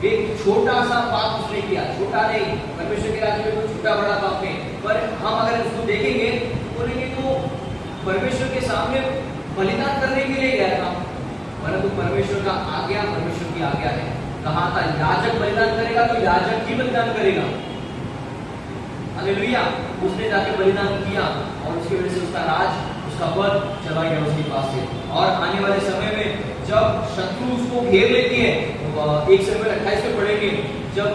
एक छोटा सा पाप उसने किया, छोटा नहीं, परमेश्वर के राज्य में कोई छोटा बड़ा पाप नहीं, पर हम अगर उसको देखेंगे बोलेंगे तो परमेश्वर के सामने बलिदान करने के लिए गया था, परंतु परमेश्वर का आज्ञा, परमेश्वर की आज्ञा है, कहा था याजक बलिदान करेगा तो याजक ही बलिदान करेगा। हालेलुया। उसने जाके बलिदान किया और उसकी वजह से उसका राज, उसका पद चला गया उसके पास से। और आने वाले समय में जब शत्रु उसको घेर लेती है, 1 शमूएल 28 में पढ़ेंगे, जब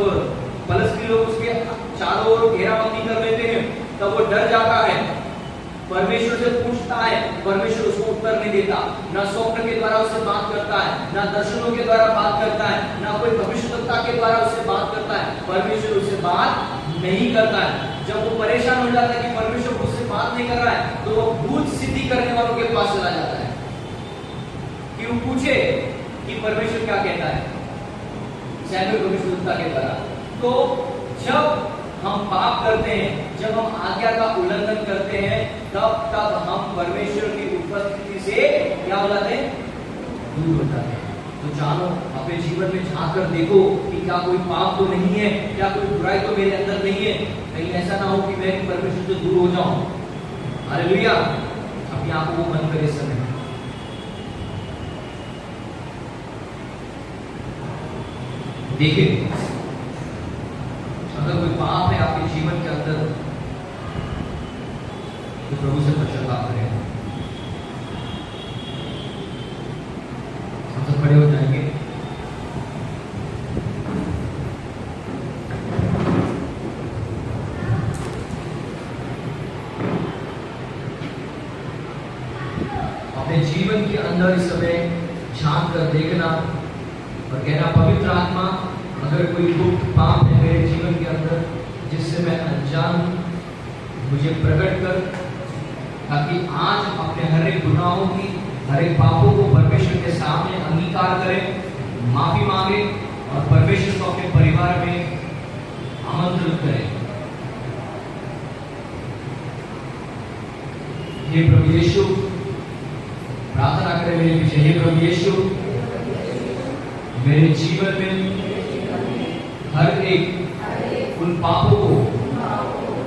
फलस्तीनी लोग उसके चारों ओर घेराबंदी कर लेते हैं, तब वो डर जाता है, परमेश्वर से पूछता है, परमेश्वर उसको उत्तर नहीं देता, ना स्वप्न के द्वारा उससे बात करता है, ना दर्शनों के द्वारा बात करता है, ना कोई भविष्यवक्ता के द्वारा उससे बात करता है, परमेश्वर उससे बात नहीं करता है। जब वो परेशान हो जाता है कि परमेश्वर उससे बात नहीं कर रहा है, तो वो भूत सिद्धि करने वालों के पास चला जाता है कि वो पूछे कि परमेश्वर क्या कहता है, शैम्यूएल भविष्यवक्ता के द्वारा। तो जब हम पाप करते हैं, जब हम आज्ञा का उल्लंघन करते हैं, तब हम परमेश्वर की उपस्थिति से क्या हो जाते हैं, दूर हो जाते हैं। तो जानो, अपने जीवन में झांक कर देखो कि क्या कोई पाप तो नहीं है, क्या कोई बुराई तो मेरे अंदर नहीं है, कहीं ऐसा ना हो कि मैं परमेश्वर से दूर हो जाऊं। हालेलुया। अपनी आंखों को बंद करे समय देखिए, अगर कोई पाप है आपके जीवन के अंदर तो प्रभु से पश्चाताप करें। हम सब खड़े हो जाएंगे। अपने जीवन के अंदर इस समय झांक कर देखना और कहना, पवित्र आत्मा, अगर कोई गुप्त पाप है मेरे जीवन के अंदर जिससे मैं अनजान हूं, मुझे प्रकट कर, ताकि आज अपने हर एक गुनाहों की, हर एक पापों को परमेश्वर के सामने अंगीकार करें, माफी मांगे और परमेश्वर को अपने परिवार में आमंत्रित करें। हे प्रभु यीशु, प्रार्थना करें मेरे पीछे। हे प्रभु यीशु, मेरे जीवन में हर एक उन पापों को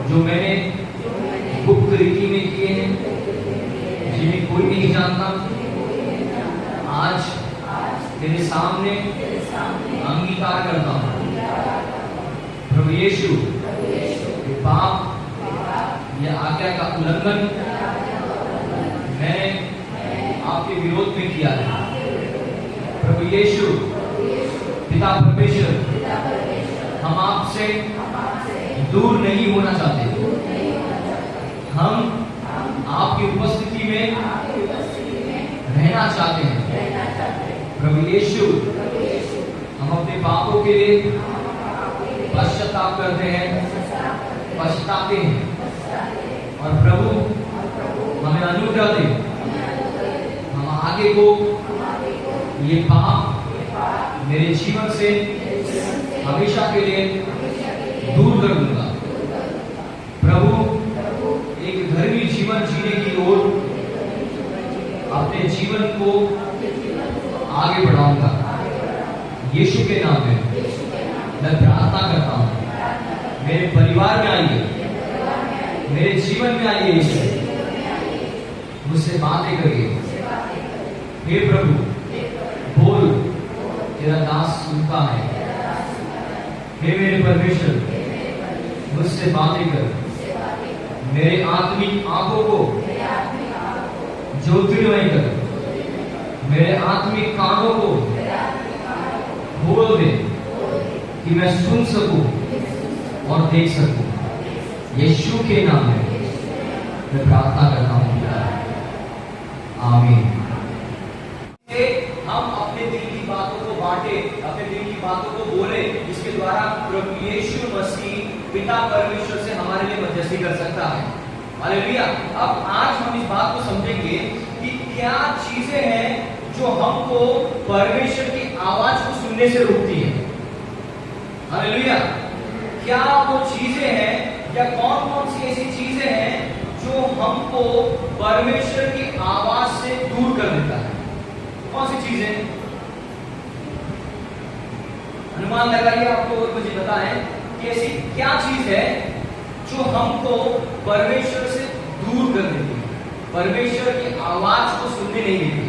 जो मैंने गुप्त रीति में किए हैं, जिन्हें कोई नहीं जानता, आज तेरे सामने अंगीकार करता हूँ। प्रभु यीशु, ये पाप, ये आज्ञा का उल्लंघन मैंने आपके विरोध में किया है। प्रभु यीशु, पिता परमेश्वर, हम आपसे दूर नहीं होना चाहते, हम आपकी उपस्थिति में रहना चाहते हैं। प्रभु यीशु, हम अपने पापों के लिए पश्चाताप करते हैं, पछताते हैं, और प्रभु हमें अनुग्रह दे, हम आगे को ये पाप मेरे जीवन से हमेशा के लिए दूर कर दूंगा। प्रभु, एक धर्मी जीवन जीने की ओर अपने जीवन को आगे बढ़ाऊंगा। यीशु के नाम में मैं प्रार्थना करता हूँ, मेरे परिवार में आइए, मेरे जीवन में आइए, यीशु मुझसे बातें करिए। हे प्रभु, बोल, तेरा दास सुनता है। हे मेरे परमेश्वर, मुझसे बातें कर, मेरे आत्मिक आंखों को ज्योतिर्मय कर, मेरे आत्मिक कानों को खोल दे कि मैं सुन सकूं और देख सकूं। यीशु के नाम में मैं प्रार्थना करता हूँ, आमीन। हम अपने दिल की बातों को बांटे, अपने दिल की बातों को बोले, जिसके द्वारा प्रभु यीशु मसीह पिता परमेश्वर से हमारे लिए मध्यस्थी कर सकता है। हालेलुया। अब आज हम इस बात को समझेंगे कि क्या चीजें हैं जो हमको परमेश्वर की आवाज को सुनने से रोकती है। हालेलुया। क्या वो चीजें हैं या कौन कौन सी ऐसी चीजें हैं जो हमको परमेश्वर की आवाज से दूर कर देता है? कौन सी चीजें? अनुमान लगाइए आपको और मुझे बताएं कि ऐसी क्या चीज है जो हमको परमेश्वर से दूर कर देती है, परमेश्वर की आवाज को सुनने नहीं देती।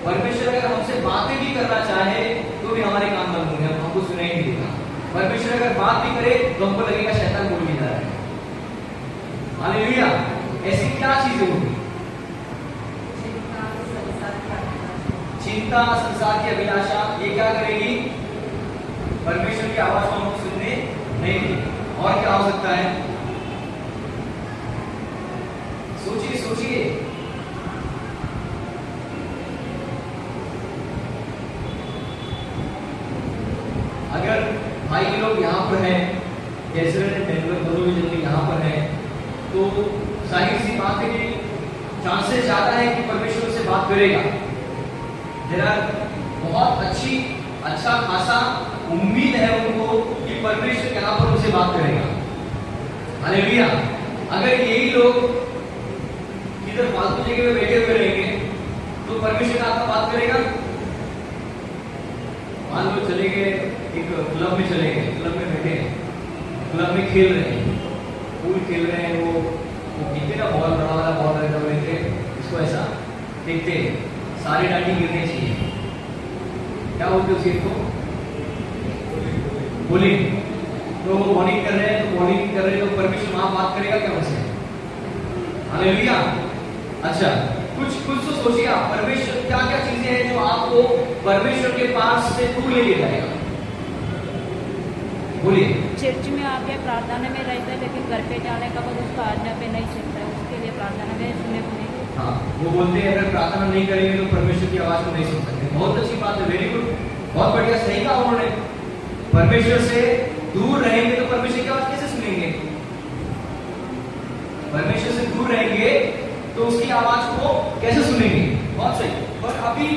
परमेश्वर अगर हमसे बातें भी करना चाहे तो भी हमारे कान बंद होंगे, हमको सुनाई नहीं देगा। परमेश्वर अगर बात भी करे तो हमको लगेगा शैतान बोल भी जा रहा है। हालेलुया। ऐसी क्या चीजें होगी? चिंता, संसार की अभिलाषा, ये क्या करेगी? परमेश्वर की आवाज को हमको सुनने नहीं देगी। और क्या हो सकता है? सोचिए सोचिए। अगर भाई लोग यहाँ पर हैं, जैसे जल्दी यहाँ पर है, तो जाहिर सी बात है कि चांसेस ज्यादा है कि परमेश्वर से बात करेगा। जरा बहुत अच्छा खासा उम्मीद है उनको कि परमेश्वर यहाँ पर उनसे बात करेगा। हालेलुया। अगर यही लोग किधर फालतू जगह पे बैठे हुए रहेंगे तो परमेश्वर आपका बात करेगा? मान लो चले गए एक क्लब में, चले गए क्लब में बैठे हैं, क्लब में खेल रहे हैं, पूल खेल रहे हैं, वो कितने ना बॉल बड़ा वाला बॉल रहता है, लेके इसको ऐसा देखते हैं, सारी डांडी गिरनी चाहिए। क्या बोलते उस गेम को? बॉलिंग। तो वो बॉलिंग कर रहे हैं, तो बॉलिंग कर रहे हैं तो परमेश्वर वहां बात करेगा क्या उनसे? हालेलुया। अच्छा, कुछ तो सोचिए आप, परमेश्वर क्या क्या चीजें हैं जो आपको परमेश्वर के पास से दूर लेके जाएगा? बोलिए। चर्च में आके प्रार्थना में रहता है, लेकिन घर पे जाने का बाद उसका आज्ञा पे नहीं चलता है, उसके लिए प्रार्थना में सुनने को नहीं। हाँ, वो बोलते हैं अगर प्रार्थना नहीं करेंगे तो परमेश्वर की आवाज को नहीं सुन सकते। बहुत अच्छी बात है, वेरी गुड, बहुत बढ़िया, सही कहा उन्होंने। परमेश्वर से दूर रहेंगे तो परमेश्वर की आवाज कैसे सुनेंगे? परमेश्वर से दूर रहेंगे तो उसकी आवाज को कैसे सुनेंगे? बहुत सही। पर अभी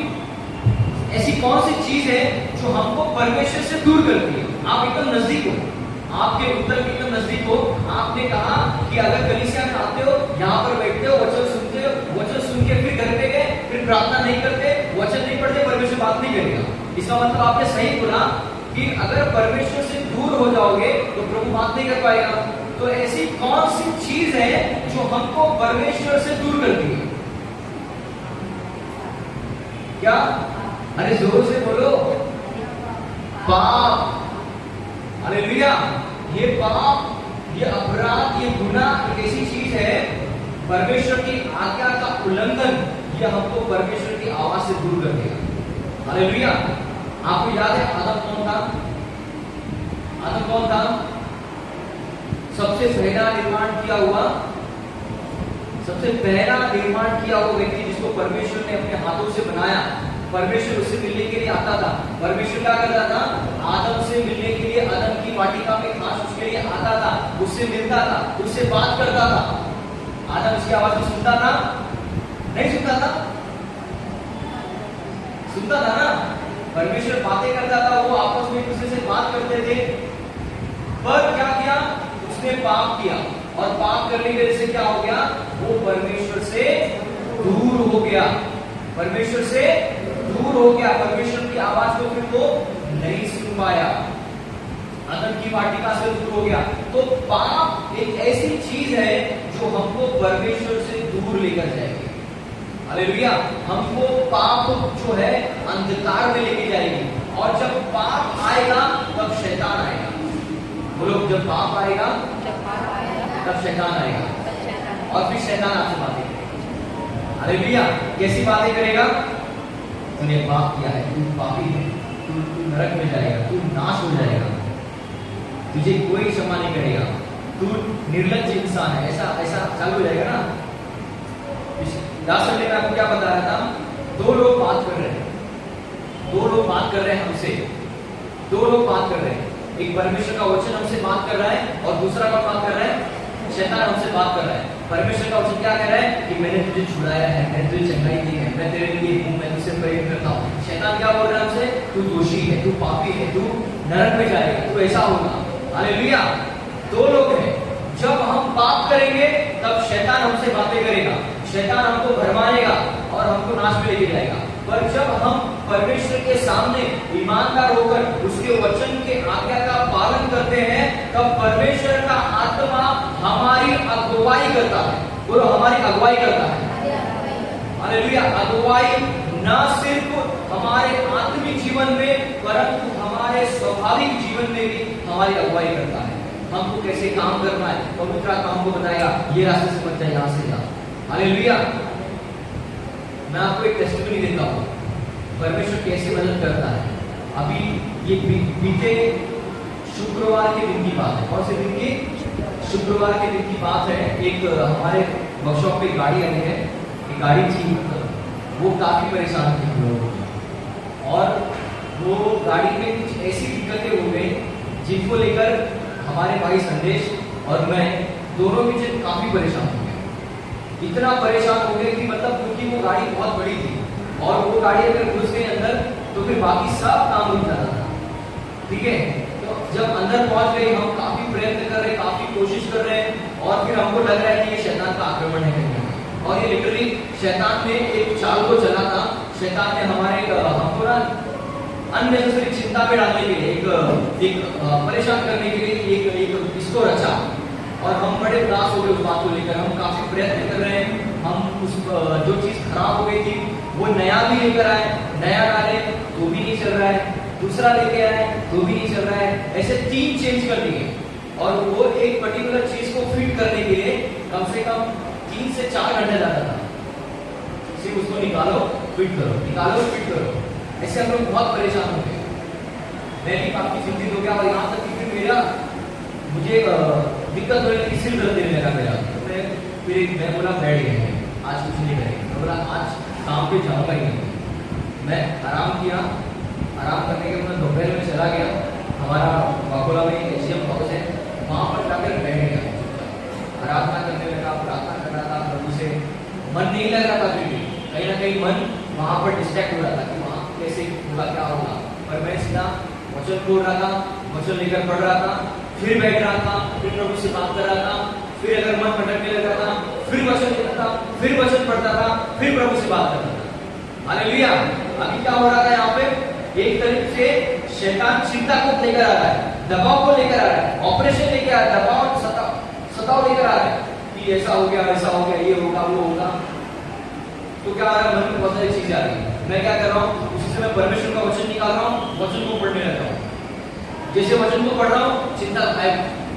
ऐसी कौन सी चीज है जो हमको परमेश्वर से दूर करती है? आप एकदम नजदीक हो, आपके उत्तर के एकदम नजदीक हो। आपने कहा कि अगर कलीसिया में आते हो, यहाँ पर बैठते हो, वचन सुनते हो, वचन सुन के फिर घर पे गए, फिर प्रार्थना नहीं करते, वचन नहीं पढ़ते, परमेश्वर बात नहीं करेगा। इसका मतलब आपने सही बोला कि अगर परमेश्वर से दूर हो जाओगे तो प्रभु बात नहीं कर पाएगा। तो ऐसी कौन सी चीज है जो हमको परमेश्वर से दूर करती है? क्या? अरे जोर से बोलो। पाप। हालेलुया। ये पाप, ये अपराध, ये गुनाह एक ऐसी चीज है, परमेश्वर की आज्ञा का उल्लंघन, ये हमको परमेश्वर की आवाज से दूर कर देगा। हालेलुया। आपको याद है आदम कौन था? आदम कौन था? सबसे पहला निर्माण किया हुआ, सबसे पहला निर्माण किया हुआ व्यक्ति जिसको परमेश्वर ने अपने हाथों से बनाया। परमेश्वर उससे मिलने के लिए आता था। परमेश्वर क्या करता था? आदम से मिलने के लिए आदम की वाटिका में खास उसके लिए आता था, उससे मिलता था, उससे बात करता था। आदम उसकी आवाज को सुनता था? नहीं सुनता था? सुनता था ना? परमेश्वर बातें करता था, वो आपस में एक दूसरे से बात करते थे। पर क्या किया? उसने पाप किया, और पाप करने की वजह से क्या हो गया? वो परमेश्वर से दूर हो गया, परमेश्वर से दूर हो गया, परमेश्वर की आवाज को फिर वो नहीं सुन पाया, आदम की वाटिका से दूर हो गया। तो पाप एक ऐसी चीज है जो हमको परमेश्वर से दूर लेकर जाएगी। हालेलुया। हमको पाप जो है अंधकार में लेके जाएगी, और जब पाप आएगा तब शैतान आएगा। बोलो, जब पाप आएगा तब शैतान आएगा, और फिर शैतान आपसे बातें करेगा। हालेलुया। कैसी बातें करेगा? तूने पाप किया है, तू पापी है, तू नरक में जाएगा, तू नाश हो जाएगा, तुझे कोई क्षमा नहीं करेगा, तू निर्लज्ज इंसान है, ऐसा ऐसा चालू हो जाएगा ना। लास्ट में मैं आपको क्या बता रहा था? दो लोग बात कर रहे हैं, दो लोग बात कर रहे हैं हमसे, दो लोग बात कर रहे हैं। एक परमेश्वर का वचन हमसे बात कर रहा है, और दूसरा कौन बात कर रहा है? शैतान हमसे बात कर रहा है। परमेश्वर का वचन क्या कह रहा है? कि मैंने तुझे छुड़ाया है, मैंने तुझे चंगाई दी है, मैं तेरे लिए हूं, मैं तुझसे प्रेम करता हूं। शैतान क्या बोल रहा है हमसे? तू दोषी है, तू पापी है, तू नरक में जाएगा, तू ऐसा होगा। हालेलुया। दो लोग हैं। जब हम पाप करेंगे तब शैतान हमसे बातें करेगा, शैतान हमको भरमाएगा और हमको नाश में लेके जाएगा। पर जब हम परमेश्वर के सामने ईमानदार होकर उसके वचन के आज्ञा का पालन करते हैं, तब परमेश्वर का आत्मा हमारी अगुवाई करता है। बोलो, हमारी अगुवाई करता है। हालेलुया। अगुवाई न सिर्फ हमारे आत्मिक जीवन में, परंतु हमारे स्वाभाविक जीवन में भी हमारी अगुवाई करता है। हमको कैसे काम करना है, पवित्र आत्मा हमको बताएगा, ये रास्ते से मत जा, यहां से जा। हालेलुया। मैं आपको एक टेस्टिमनी देता हूं, परमेश्वर कैसे मदद करता है। अभी ये बीते शुक्रवार के दिन की बात है। कौन से दिन की? शुक्रवार के दिन की बात है। एक हमारे वर्कशॉप पे गाड़ी आई है, एक गाड़ी थी, वो काफी परेशान थी लोगों को, और वो गाड़ी में कुछ ऐसी दिक्कतें हो गई जिनको लेकर हमारे भाई संदेश और मैं दोनों भी काफी परेशान हो गए। इतना परेशान हो गए कि मतलब क्योंकि वो गाड़ी बहुत बड़ी थी, और वो गाड़ी अगर घुस गई अंदर तो फिर बाकी सब काम रुक जाता था। ठीक है, तो जब अंदर पहुंच गए, हम काफी प्रयत्न कर रहे हैं, काफी कोशिश कर रहे हैं, और फिर हमको लग रहा है कि ये शैतान का आक्रमण है कहीं। और ये लिटरली शैतान ने एक चाल को चला था। शैतान ने हमारे हमको ना अननेसेसरी चिंता में डालने के लिए, एक परेशान करने के लिए एक इसको रचा, और हम बड़े उदास हो गए उस बात को लेकर। हम काफी प्रयत्न कर रहे हैं, हम उस जो चीज खराब हो गई थी वो नया भी लेकर आए, नया डाले तो भी नहीं चल रहा है, दूसरा लेके आए तो भी नहीं चल रहा है, ऐसे 3 चेंज कर दिए। और वो एक पर्टिकुलर चीज को फिट करने के लिए कम से कम 3 से 4 घंटे जाता था। सिर्फ उसको निकालो, फिट करो, निकालो, फिट करो। ऐसे हम लोग बहुत परेशान हो गए। मैं भी काफी चिंतित हो गया, और यहाँ तक कि फिर मेरा मुझे दिक्कत हो रही थी, सिर दर्द देने लगा मेरा। तो मैं बोला बैठ गए, आज कुछ नहीं करेंगे। मैं बोला आज काम पे जाऊंगा ही नहीं। मैं आराम किया, आराम करने के बाद दोपहर में चला गया। हमारा वाकोला में एशियम हाउस है, वहाँ पर जाकर बैठ गया, आराधना करने लगा, प्रार्थना कर रहा था प्रभु से। मन नहीं लग रहा था, फिर भी कहीं ना कहीं मन वहाँ पर डिस्ट्रैक्ट हो रहा था कि वहाँ कैसे होगा, क्या होगा। पर मैं सीधा वचन बोल रहा था, वचन लेकर पढ़ रहा था, फिर बैठ रहा था, फिर प्रभु से बात कर रहा था, फिर अगर मन भटकने लगा था फिर वचन लेता था, फिर वचन पढ़ता था, फिर प्रभु से बात करता था। हालेलुया। अभी क्या हो रहा था यहाँ पे? एक तरीके से शैतान चिंता को लेकर आ रहा है, दबाव को लेकर आ रहा है, ऑपरेशन लेकर आ रहा है, दबाव सताव लेकर आ रहा है कि ऐसा हो गया, वैसा हो गया, ये होगा, वो होगा। तो क्या आ रहा है? मन में बहुत सारी चीजें आ रही है। मैं क्या कर रहा हूँ? उसी समय परमेश्वर का वचन निकाल रहा हूँ, वचन को पढ़ने लगता हूँ। जैसे वचन को पढ़ रहा हूँ, चिंता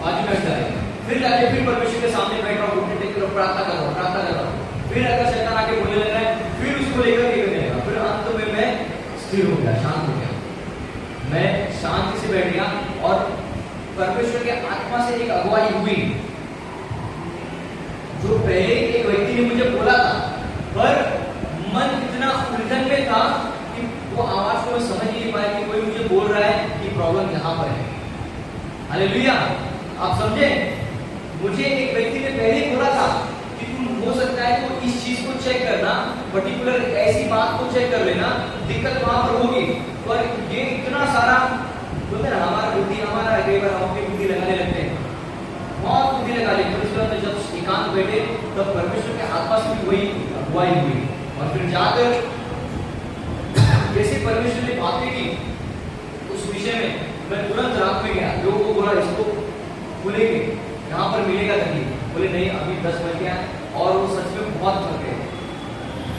बाजू में हट जाएगी। फिर जाके फिर परमेश्वर के सामने बैठ रहा हूँ, घुटने टेक कर प्रार्थना कर रहा हूँ, प्रार्थना कर रहा हूँ। फिर अगर शैतान आके बोलने लग रहा है, फिर उसको लेकर के करने लगा। फिर अंत में मैं स्थिर हो गया, शांत हो गया, मैं शांति से बैठ गया, और परमेश्वर के आत्मा से एक अगुवाई हुई। जो पहले एक व्यक्ति ने मुझे बोला था, पर मन इतना उलझन में था कि वो आवाज को मैं समझ नहीं पाया कि कोई मुझे बोल रहा है कि प्रॉब्लम यहाँ पर है। हालेलुया। आप समझे? मुझे एक व्यक्ति ने पहले ही बोला था कि तुम हो सकता है तो इस चीज को चेक करना, पर्टिकुलर ऐसी बात को चेक कर लेना, दिक्कत वहां पर होगी। पर ये इतना सारा बोलते ना, हमारा बुद्धि, हमारा कई बार हम अपनी बुद्धि लगाने लगते हैं, बहुत बुद्धि लगा लेते हैं। उसके बाद जब एकांत बैठे तब परमेश्वर के आत्मा से भी वही अगुवाई हुई, और फिर जाकर जैसे परमेश्वर ने बातें की उस विषय में, मैं तुरंत रात में गया, लोगों को बोला इसको खुलेंगे, यहाँ पर मिलेगा तकलीफ। बोले नहीं, अभी 10 बज गया। और वो सच में बहुत थके,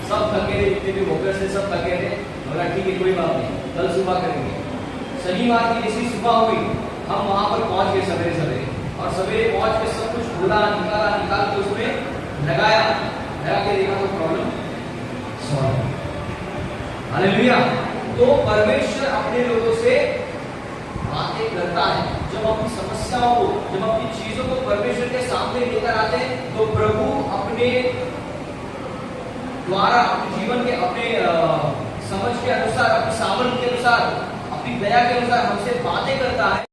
सब थके थे, जितने भी वर्कर्स थे सब थके थे। बोला ठीक है, कोई बात नहीं, कल सुबह करेंगे। शनिवार की जैसी सुबह हुई, हम वहां पर पहुंच गए सवेरे सवेरे, और सवेरे पहुंच के सब कुछ खोला, निकाल के उसमें लगा के देखा तो प्रॉब्लम सॉल्व। हालेलुया। तो परमेश्वर अपने लोगों से बातें करता है। जब अपनी समस्याओं को, जब अपनी चीजों को परमेश्वर के सामने लेकर आते हैं, तो प्रभु अपने द्वारा, अपने जीवन के, अपने समझ के अनुसार, अपनी सामर्थ्य के अनुसार, अपनी दया के अनुसार हमसे बातें करता है।